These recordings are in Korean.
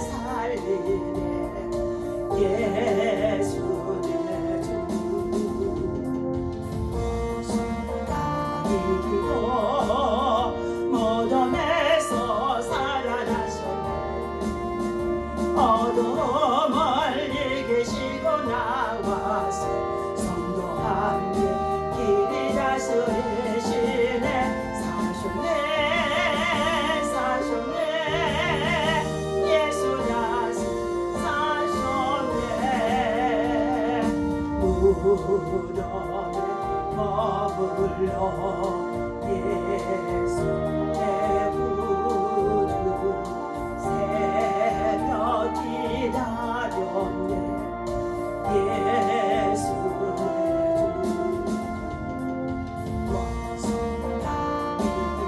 살리네 예수 내 주 이기고 무덤에서 살아나셨네 어둠을 이기시고 나와서 성도 함께 길이 다스리시네 사셨네 사셨네 예수 다시 사셨네 무덤에 머물러 예수 내 구주 새벽 기다렸네 예수 내 주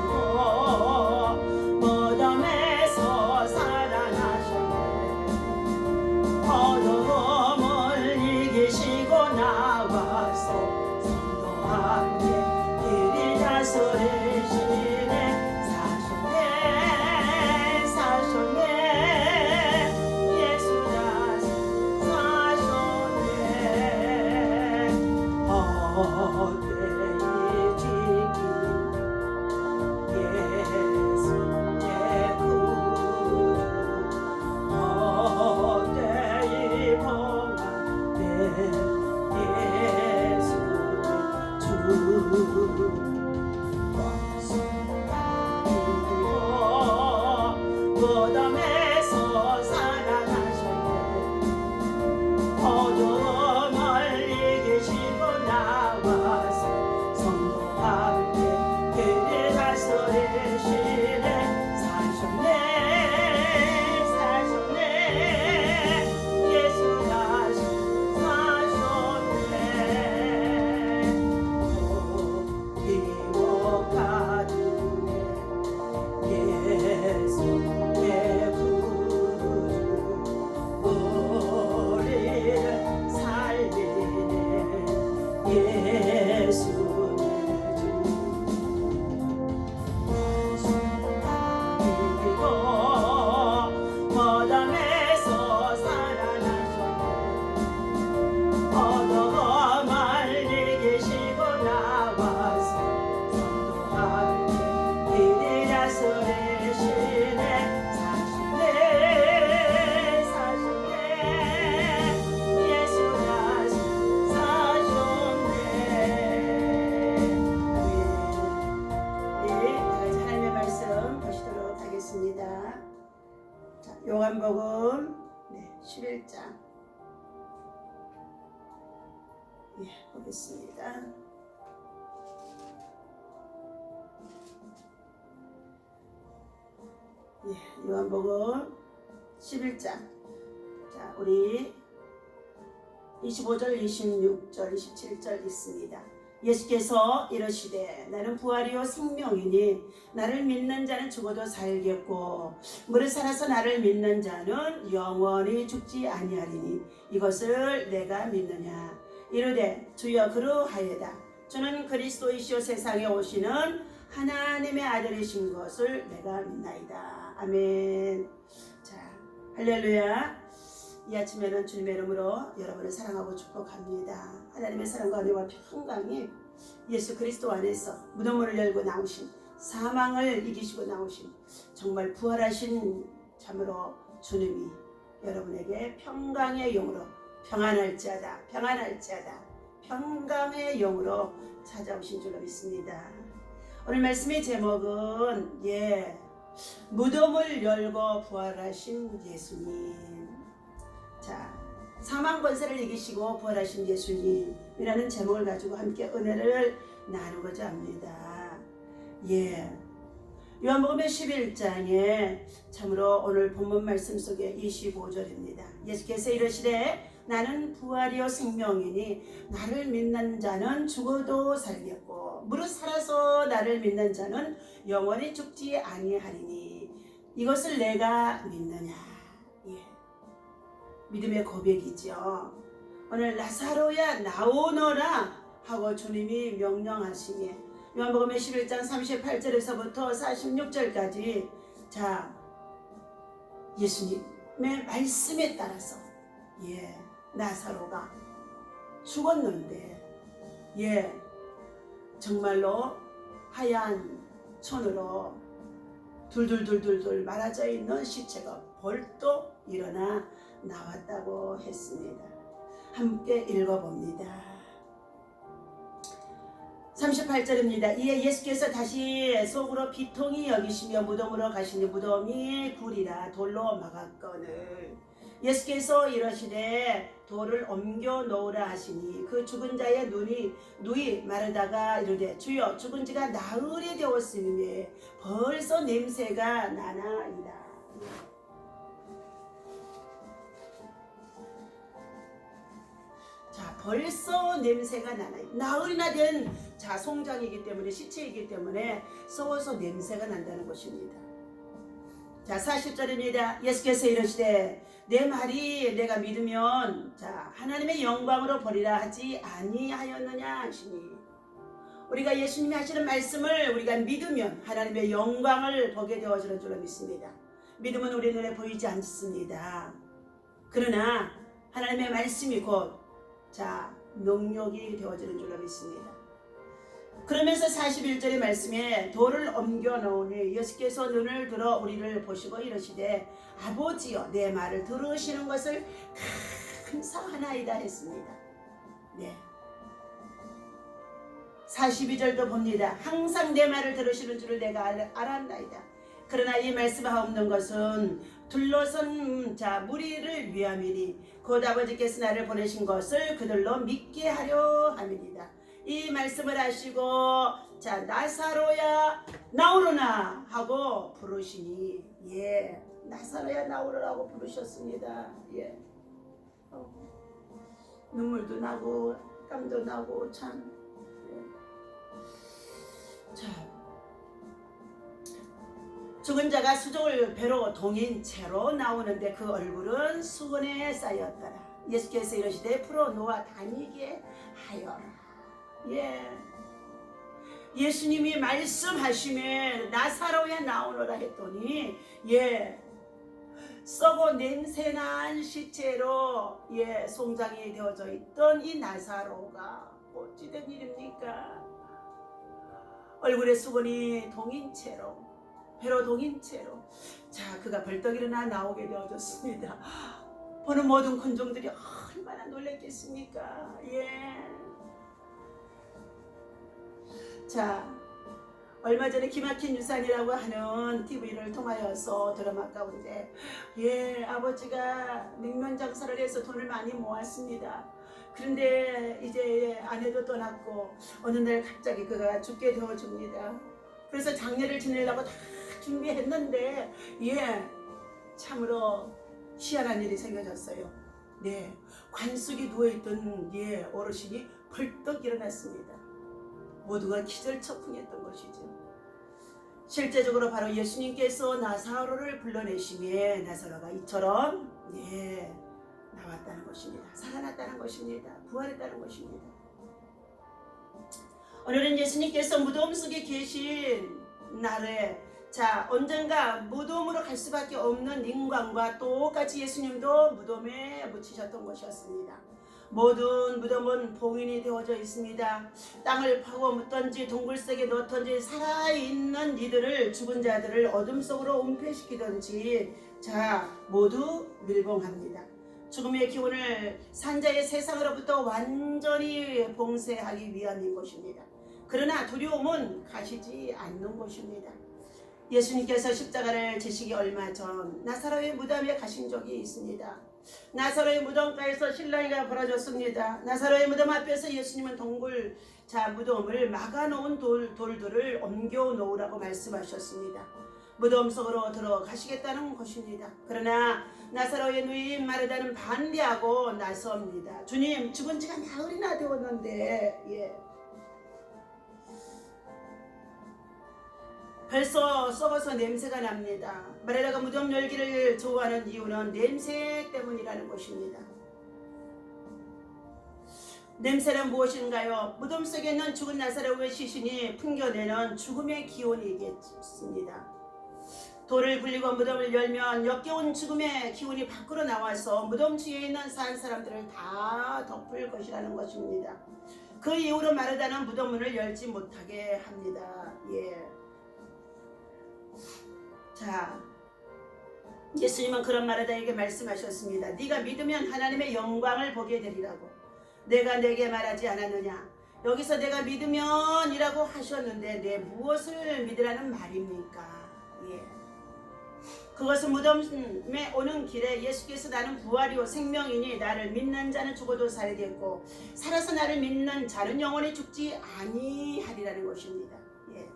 왕성하이고 무덤에서 살아나셨네 어둠을 이기시고 나와서 성도 함께 길이 다스리시네 사셨네 사셨네 예수 다시 사셨네 헛되이 지킨 예수 내 구주 헛되이 봉하네 예수 내 주 왕성하이고 무덤에서 살아나셨네 어둠을 이기시고 나와서 성도 함께 길이 다스리시네 사셨네 사셨네 예수 다시 사셨네 기억 가득해 예수 내 구주 우리를 살리네 예수 내 주 이기고 무덤에서 살아나셨네 어둠을 이기시고 나와서 성도 함께 길이 다스리시네 사셨네 사셨네 예수 다시 사셨네 우리 다같이 하나님의 말씀 보시도록 하겠습니다. 자, 요한복음 11장 보겠습니다. 요한복음 11장 자 우리 25절 26절 27절 있습니다. 예수께서 이르시되 나는 부활이요 생명이니 나를 믿는 자는 죽어도 살겠고 무릇 살아서 나를 믿는 자는 영원히 죽지 아니하리니 이것을 내가 믿느냐 이르되 주여 그러하여다 주는 그리스도이시요 세상에 오시는 하나님의 아들이신 것을 내가 믿나이다. 아멘. 자 할렐루야. 이 아침에는 주님의 이름으로 여러분을 사랑하고 축복합니다. 하나님의 사랑과 은혜와 평강이 예수 그리스도 안에서 무덤문을 열고 나오신 사망을 이기시고 나오신 정말 부활하신 참으로 주님이 여러분에게 평강의 영으로 평안할지어다 평안할지어다 평강의 영으로 찾아오신 줄로 믿습니다. 오늘 말씀의 제목은 무덤을 열고 부활하신 예수님. 자, 사망 권세를 이기시고 부활하신 예수님이라는 제목을 가지고 함께 은혜를 나누고자 합니다. 요한복음의 11장에 참으로 오늘 본문 말씀 속에 25절입니다. 예수께서 이르시되 나는 부활이요 생명이니 나를 믿는 자는 죽어도 살겠고 무릇 살아서 나를 믿는 자는 영원히 죽지 아니하리니 이것을 내가 믿느냐. 믿음의 고백이죠. 오늘 나사로야 나오너라 하고 주님이 명령하시니 요한복음의 11장 38절에서부터 46절까지 자 예수님 말씀에 따라서 나사로가 죽었는데 정말로 하얀 천으로 둘둘둘둘둘 말아져 있는 시체가 벌떡 일어나 나왔다고 했습니다. 함께 읽어봅니다. 38절입니다. 이에 예수께서 다시 속으로 비통히 여기시며 무덤으로 가시니 무덤이 굴이라 돌로 막았거늘 예수께서 이러시되 돌을 옮겨 놓으라 하시니 그 죽은 자의 누이 마르다가 이르되 주여 죽은 지가 나흘이 되었으니 벌써 냄새가 나나이다. 자, 벌써 냄새가 나나이다. 나흘이나 된 송장이기 때문에 시체이기 때문에 썩어서 냄새가 난다는 것입니다. 자, 40절입니다. 예수께서 이르시되 내 말이 내가 믿으면 하나님의 영광으로 보리라 하지 아니하였느냐 하시니 우리가 예수님이 하시는 말씀을 우리가 믿으면 하나님의 영광을 보게 되어지는 줄로 믿습니다. 믿음은 우리 눈에 보이지 않습니다. 그러나 하나님의 말씀이 곧 능력이 되어지는 줄로 믿습니다. 그러면서 41절의 말씀에 돌을 옮겨 놓으니 예수께서 눈을 들어 우리를 보시고 이르시되 아버지여 내 말을 들으시는 것을 감사하나이다 했습니다. 42절도 봅니다. 항상 내 말을 들으시는 줄을 내가 알았나이다. 그러나 이 말씀하옵는 것은 둘러선 무리를 위함이니 곧 아버지께서 나를 보내신 것을 그들로 믿게 하려 함이니이다. 이 말씀을 하시고 나사로야 나오르나 하고 부르시니 나사로야 나오르라고 부르셨습니다. 눈물도 나고 땀도 나고 참. 죽은 자가 수족을 배로 동인 채로 나오는데 그 얼굴은 수건에 쌓였더라. 예수께서 이르시되 풀어놓아 다니게 하여라. 예수님이 말씀하시면 나사로야 나오너라 했더니 썩어 냄새난 시체로 송장이 되어져 있던 이 나사로가 어찌된 일입니까? 얼굴에 수건이 동인 채로 배로 동인 채로 그가 벌떡 일어나 나오게 되어졌습니다. 보는 모든 군중들이 얼마나 놀랐겠습니까? 얼마 전에 기막힌 유산이라고 하는 TV를 통하여서 드라마 가운데 아버지가 냉면 장사를 해서 돈을 많이 모았습니다. 그런데 이제 아내도 떠났고 어느 날 갑자기 그가 죽게 되어줍니다. 그래서 장례를 지내려고 다 준비했는데 참으로 희한한 일이 생겨졌어요. 관속에 누워있던 어르신이 벌떡 일어났습니다. 모두가 기절초풍했던 것이죠. 실제적으로 바로 예수님께서 나사로를 불러내심에 나사로가 이처럼 나왔다는 것입니다. 살아났다는 것입니다. 부활했다는 것입니다. 오늘은 예수님께서 무덤 속에 계신 날에 언젠가 무덤으로 갈 수밖에 없는 인간과 똑같이 예수님도 무덤에 묻히셨던 것이었습니다. 모든 무덤은 봉인이 되어져 있습니다. 땅을 파고 묻던지 동굴속에 넣던지 살아있는 이들을 죽은 자들을 어둠 속으로 은폐시키던지 모두 밀봉합니다. 죽음의 기운을 산자의 세상으로부터 완전히 봉쇄하기 위함인 것입니다. 그러나 두려움은 가시지 않는 것입니다. 예수님께서 십자가를 지시기 얼마 전 나사로의 무덤에 가신 적이 있습니다. 나사로의 무덤가에서 실랑이가 벌어졌습니다. 나사로의 무덤 앞에서 예수님은 무덤을 막아놓은 돌들을 옮겨 놓으라고 말씀하셨습니다. 무덤 속으로 들어가시겠다는 것입니다. 그러나 나사로의 누이인 마르다는 반대하고 나섭니다. 주님, 죽은 지가 나흘이나 되었는데 벌써 썩어서 냄새가 납니다. 마르다가 무덤 열기를 좋아하는 이유는 냄새 때문이라는 것입니다. 냄새는 무엇인가요? 무덤 속에 있는 죽은 나사로의 시신이 풍겨내는 죽음의 기운이겠습니다. 돌을 굴리고 무덤을 열면 역겨운 죽음의 기운이 밖으로 나와서 무덤 주위에 있는 산 사람들을 다 덮을 것이라는 것입니다. 그 이후로 마르다는 무덤 문을 열지 못하게 합니다. 예. 자, 예수님은 그런 마르다에게 말씀하셨습니다. 네가 믿으면 하나님의 영광을 보게 되리라고. 내가 내게 말하지 않았느냐? 여기서 내가 믿으면이라고 하셨는데 내 무엇을 믿으라는 말입니까? 예. 그것은 무덤에 오는 길에 예수께서 나는 부활이요 생명이니 나를 믿는 자는 죽어도 살겠고 살아서 나를 믿는 자는 영원히 죽지 아니하리라는 것입니다. 예.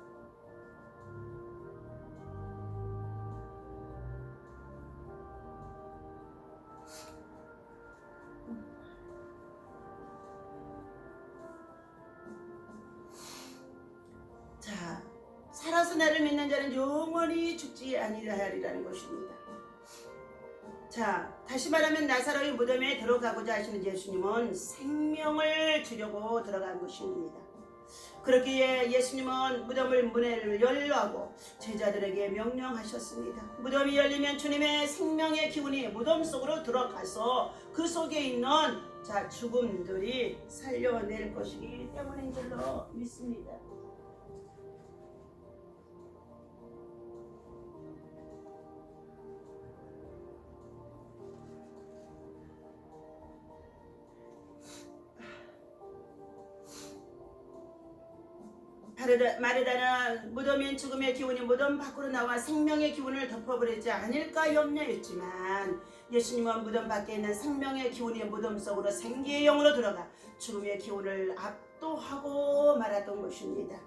자, 살아서 나를 믿는 자는 영원히 죽지 아니하리라는 것입니다. 자, 다시 말하면 나사로의 무덤에 들어가고자 하시는 예수님은 생명을 주려고 들어간 것입니다. 그렇기에 예수님은 무덤을 문을 열라고 제자들에게 명령하셨습니다. 무덤이 열리면 주님의 생명의 기운이 무덤 속으로 들어가서 그 속에 있는 죽음들이 살려낼 것이기 때문인 줄로 믿습니다. 마르다는 무덤인 죽음의 기운이 무덤 밖으로 나와 생명의 기운을 덮어버리지 않을까 염려했지만 예수님은 무덤 밖에 있는 생명의 기운이 무덤 속으로 생기의 영으로 들어가 죽음의 기운을 압도하고 말았던 것입니다.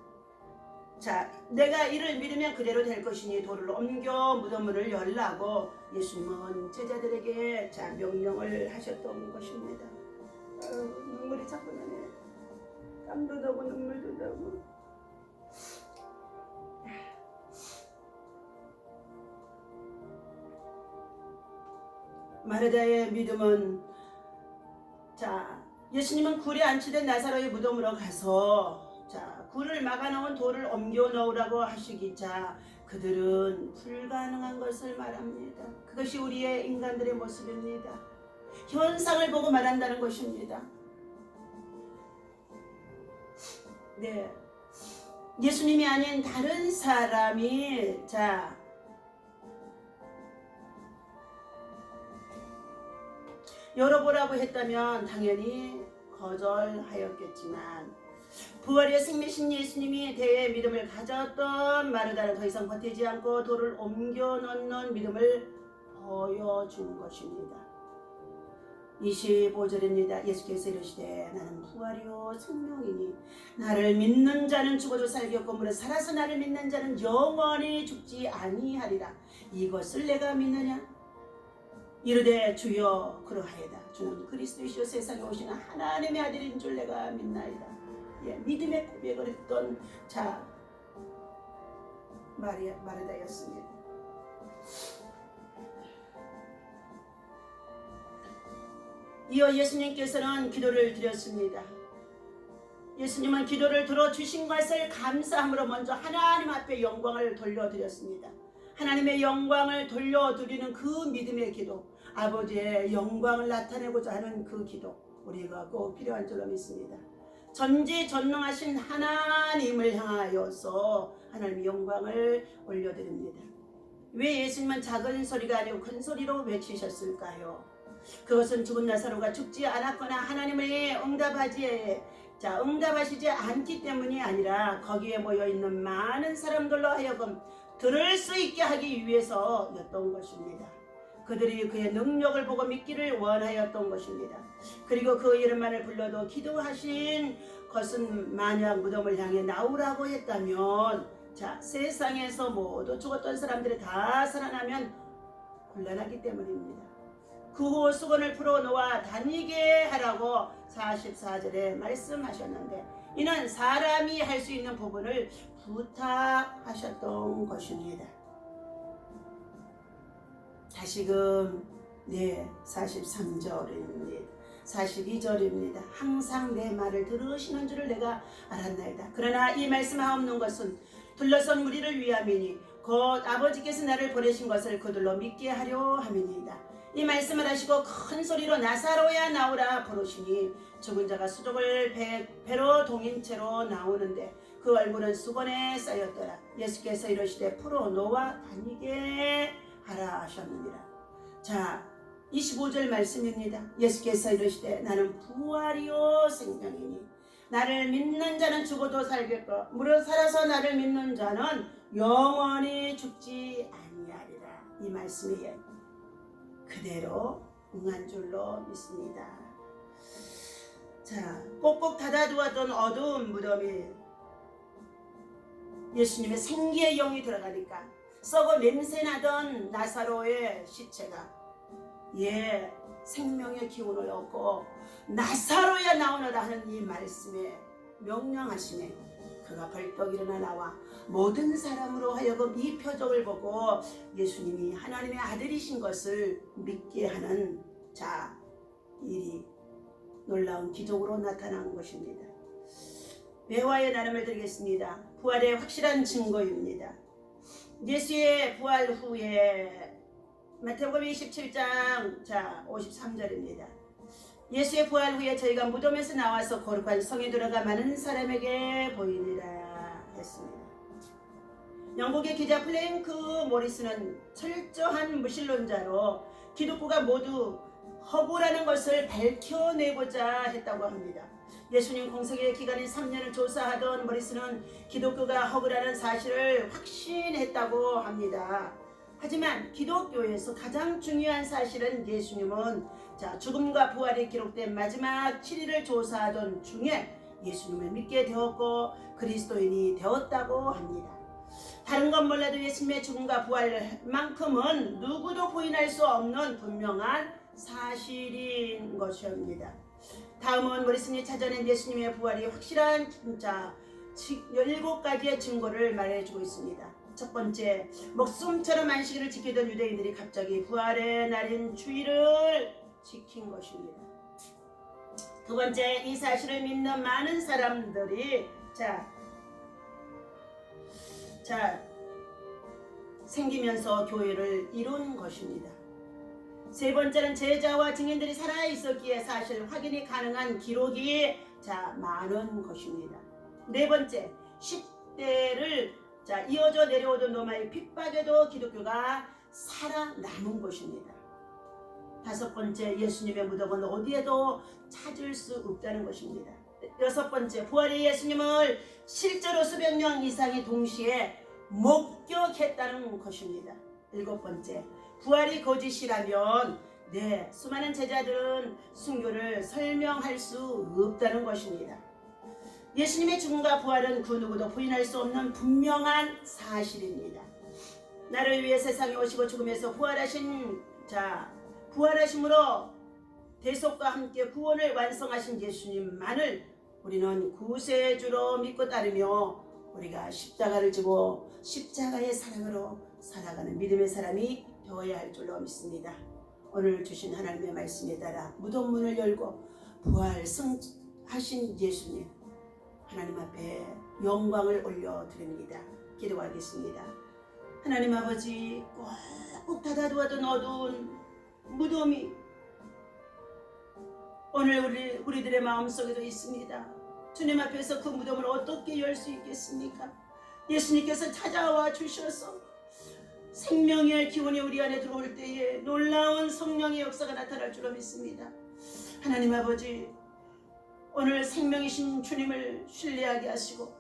자, 내가 이를 믿으면 그대로 될 것이니 돌을 옮겨 무덤 문을 열라고 예수님은 제자들에게 명령을 하셨던 것입니다. 눈물이 자꾸 나네. 땀도 나고 눈물도 나고. 마르다의 믿음은 예수님은 굴에 안치된 나사로의 무덤으로 가서 굴을 막아놓은 돌을 옮겨 놓으라고 하시기자 그들은 불가능한 것을 말합니다. 그것이 우리의 인간들의 모습입니다. 현상을 보고 말한다는 것입니다. 네, 예수님이 아닌 다른 사람이 열어보라고 했다면 당연히 거절하였겠지만 부활의 생명이신 예수님이 대의 믿음을 가졌던 마르다는 더 이상 버티지 않고 돌을 옮겨 놓는 믿음을 보여준 것입니다. 25절입니다. 예수께서 이르시되 나는 부활이요 생명이니 나를 믿는 자는 죽어도 살겠고 무릇 살아서 나를 믿는 자는 영원히 죽지 아니하리라. 이것을 내가 믿느냐? 이르되 주여 그러하이다. 주는 그리스도이시여 세상에 오시는 하나님의 아들인 줄 내가 믿나이다. 예, 믿음의 고백을 했던 마르다였습니다. 이어 예수님께서는 기도를 드렸습니다. 예수님은 기도를 들어주신 것을 감사함으로 먼저 하나님 앞에 영광을 돌려드렸습니다. 하나님의 영광을 돌려드리는 그 믿음의 기도, 아버지의 영광을 나타내고자 하는 그 기도, 우리가 꼭 필요한 줄로 믿습니다. 전지전능하신 하나님을 향하여서 하나님의 영광을 올려드립니다. 왜 예수님은 작은 소리가 아니고 큰 소리로 외치셨을까요? 그것은 죽은 나사로가 죽지 않았거나 하나님의 응답하시지 않기 때문이 아니라 거기에 모여있는 많은 사람들로 하여금 들을 수 있게 하기 위해서였던 것입니다. 그들이 그의 능력을 보고 믿기를 원하였던 것입니다. 그리고 그 이름만을 불러도 기도하신 것은 만약 무덤을 향해 나오라고 했다면 세상에서 모두 죽었던 사람들이 다 살아나면 곤란하기 때문입니다. 그 수건을 풀어놓아 다니게 하라고 44절에 말씀하셨는데 이는 사람이 할 수 있는 부분을 부탁하셨던 것입니다. 다시금 43절입니다. 42절입니다. 항상 내 말을 들으시는 줄을 내가 알았나이다. 그러나 이 말씀하옵는 것은 둘러선 무리를 위함이니 곧 아버지께서 나를 보내신 것을 그들로 믿게 하려 함이니이다. 이 말씀을 하시고 큰 소리로 나사로야 나오라 부르시니 죽은 자가 수족을 배로 동인 채로 나오는데 그 얼굴은 수건에 쌓였더라. 예수께서 이르시되 풀어 놓아 다니게 하라 하셨느니라. 자, 25절 말씀입니다. 예수께서 이르시되 나는 부활이요 생명이니 나를 믿는 자는 죽어도 살겠고 무릇 살아서 나를 믿는 자는 영원히 죽지 아니하리라. 이 말씀이 그대로 응한 줄로 믿습니다. 자, 꼭꼭 닫아두었던 어두운 무덤이 예수님의 생기의 영이 들어가니까 썩어 냄새나던 나사로의 시체가 생명의 기운을 얻고 나사로야 나오너라 하는 이 말씀에 명령하심에 그가 벌떡 일어나 나와 모든 사람으로 하여금 이 표적을 보고 예수님이 하나님의 아들이신 것을 믿게 하는 일이 놀라운 기적으로 나타난 것입니다. 매화의 나눔을 드리겠습니다. 부활의 확실한 증거입니다. 예수의 부활 후에 마태복음 27장 53절입니다. 예수의 부활 후에 저희가 무덤에서 나와서 거룩한 성에 들어가 많은 사람에게 보이니라 했습니다. 영국의 기자 플랭크 모리스는 철저한 무신론자로 기독교가 모두 허구라는 것을 밝혀내고자 했다고 합니다. 예수님 공생의 기간인 3년을 조사하던 모리스는 기독교가 허구라는 사실을 확신했다고 합니다. 하지만 기독교에서 가장 중요한 사실은 예수님은 죽음과 부활이 기록된 마지막 7일을 조사하던 중에 예수님을 믿게 되었고 그리스도인이 되었다고 합니다. 다른 건 몰라도 예수님의 죽음과 부활만큼은 누구도 부인할 수 없는 분명한 사실인 것입니다. 다음은 모리슨이 찾아낸 예수님의 부활이 확실한 17가지의 증거를 말해주고 있습니다. 첫 번째, 목숨처럼 안식일을 지키던 유대인들이 갑자기 부활의 날인 주일을 지킨 것입니다. 두 번째, 이 사실을 믿는 많은 사람들이 생기면서 교회를 이룬 것입니다. 세 번째는 제자와 증인들이 살아있었기에 사실 확인이 가능한 기록이 많은 것입니다. 네 번째, 10대를 이어져 내려오던 로마의 핍박에도 기독교가 살아남은 것입니다. 다섯 번째, 예수님의 무덤은 어디에도 찾을 수 없다는 것입니다. 여섯 번째, 부활의 예수님을 실제로 수백 명 이상이 동시에 목격했다는 것입니다. 일곱 번째, 부활이 거짓이라면 수많은 제자들은 순교를 설명할 수 없다는 것입니다. 예수님의 죽음과 부활은 그 누구도 부인할 수 없는 분명한 사실입니다. 나를 위해 세상에 오시고 죽음에서 부활하심으로 대속과 함께 구원을 완성하신 예수님만을 우리는 구세주로 믿고 따르며 우리가 십자가를 지고 십자가의 사랑으로 살아가는 믿음의 사람이 되어야 할 줄로 믿습니다. 오늘 주신 하나님의 말씀에 따라 무덤 문을 열고 부활하신 예수님 하나님 앞에 영광을 올려드립니다. 기도하겠습니다. 하나님 아버지, 꼭 닫아두었던 어두운 무덤이 오늘 우리들의 마음속에도 있습니다. 주님 앞에서 그 무덤을 어떻게 열 수 있겠습니까? 예수님께서 찾아와 주셔서 생명의 기운이 우리 안에 들어올 때에 놀라운 성령의 역사가 나타날 줄로 믿습니다. 하나님 아버지, 오늘 생명이신 주님을 신뢰하게 하시고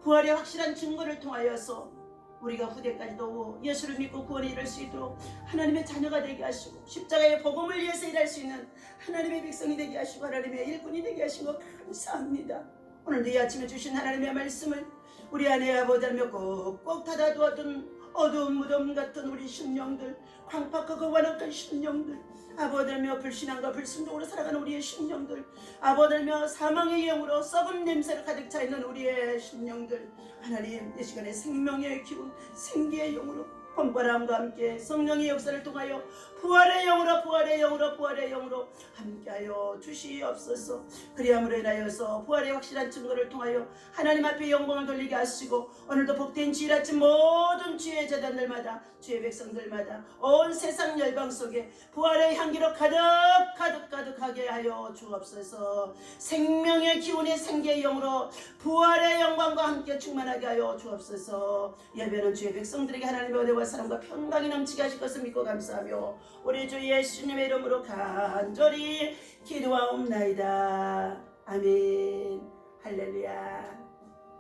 부활의 확실한 증거를 통하여서 우리가 후대까지도 예수를 믿고 구원에 이를 수 있도록 하나님의 자녀가 되게 하시고 십자가의 복음을 위해서 일할 수 있는 하나님의 백성이 되게 하시고 하나님의 일꾼이 되게 하신 것 감사합니다. 오늘도 이 아침에 주신 하나님의 말씀을 우리 안에 아버지며 꼭꼭 닫아두었던 어두운 무덤 같은 우리 심령들, 광팍하고 완악한 심령들, 아버지며 불신앙과 불순종으로 살아가는 우리의 심령들, 아버지며 사망의 영으로 썩은 냄새로 가득 차 있는 우리의 심령들, 하나님 이 시간에 생명의 기운, 생기의 영으로 봄바람과 함께 성령의 역사를 통하여 부활의 영으로 부활의 영으로 부활의 영으로 함께하여 주시옵소서. 그리함으로 인하여서 부활의 확실한 증거를 통하여 하나님 앞에 영광을 돌리게 하시고 오늘도 복된 주일 아침 모든 주의 제단들마다 주의 백성들마다 온 세상 열방 속에 부활의 향기로 가득하게 하여 주옵소서. 생명의 기운의 생기의 영으로 부활의 영광과 함께 충만하게 하여 주옵소서. 예배는 주의 백성들에게 하나님의 은혜와 사랑과 평강이 넘치게 하실 것을 믿고 감사하며 우리 주 예수님의 이름으로 간절히 기도하옵나이다. 아멘. 할렐루야.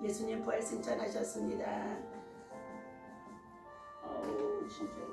예수님 부활 승천하셨습니다. 진짜.